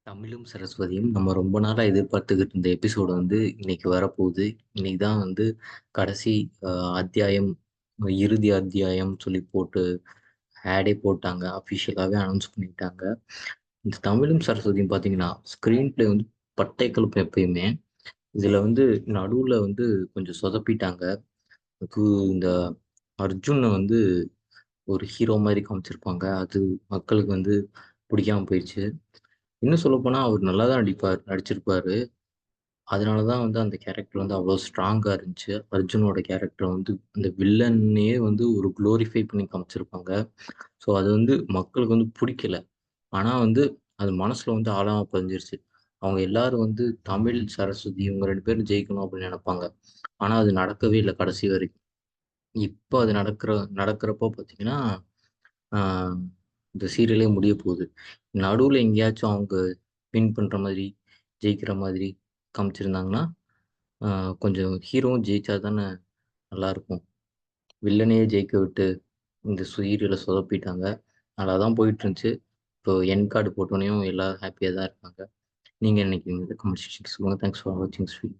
தமிழும் சரஸ்வதியும் நம்ம ரொம்ப நாளா எதிர்பார்த்துக்கிட்டு இருந்த எபிசோடு வந்து இன்னைக்கு வரப்போகுது. இன்னைக்கு தான் வந்து கடைசி அத்தியாயம், இறுதி அத்தியாயம் சொல்லி போட்டு ஆடே போட்டாங்க. அஃபிஷியலாகவே அனௌன்ஸ் பண்ணிட்டாங்க. இந்த தமிழும் சரஸ்வதியும் பார்த்தீங்கன்னா ஸ்க்ரீன் பிளே வந்து பட்டை கிளப்பும் எப்பயுமே. இதில் வந்து நடுவில் வந்து கொஞ்சம் சொதப்பிட்டாங்க. அதுக்கு இந்த அர்ஜுனை வந்து ஒரு ஹீரோ மாதிரி காமிச்சிருப்பாங்க. அது மக்களுக்கு வந்து பிடிக்காம போயிடுச்சு. இன்னும் சொல்லப்போனால் அவர் நல்லா தான் நடிச்சிருப்பாரு. அதனால தான் வந்து அந்த கேரக்டர் வந்து அவ்வளோ ஸ்ட்ராங்கா இருந்துச்சு. அர்ஜுனோட கேரக்டர் வந்து அந்த வில்லனையே வந்து ஒரு குளோரிஃபை பண்ணி காமிச்சிருப்பாங்க. ஸோ அது வந்து மக்களுக்கு வந்து புடிக்கல. ஆனா வந்து அது மனசுல வந்து ஆழமா பதிஞ்சிருச்சு. அவங்க எல்லாரும் வந்து தமிழ், சரஸ்வதி இவங்க 2 பேரும் ஜெயிக்கணும் அப்படின்னு நெனைப்பாங்க. ஆனா அது நடக்கவே இல்ல கடைசி வரைக்கும். இப்ப அது நடக்கிறப்போ பார்த்தீங்கன்னா, ஆ இந்த சீரியலே முடிய போகுது. நடுவுல எங்கேயாச்சும் அவங்க வின் பண்ற மாதிரி, ஜெயிக்கிற மாதிரி காமிச்சிருந்தாங்கன்னா, ஆ கொஞ்சம் ஹீரோவும் ஜெயிச்சா தானே நல்லாயிருக்கும். வில்லனையே ஜெயிக்க விட்டு இந்த சீரியல சொதப்பிட்டாங்க. நல்லா தான் போயிட்டுருந்துச்சு. இப்போ எண்ட் கார்டு போட்டோனேயும் எல்லாரும் ஹேப்பியா தான் இருக்காங்க. நீங்க என்ன நினைக்கிறீங்க? கமெண்ட் செக்ஷன்ல சொல்லுங்க. தேங்க்ஸ் ஃபார் வாட்சிங் திஸ் வீடியோ.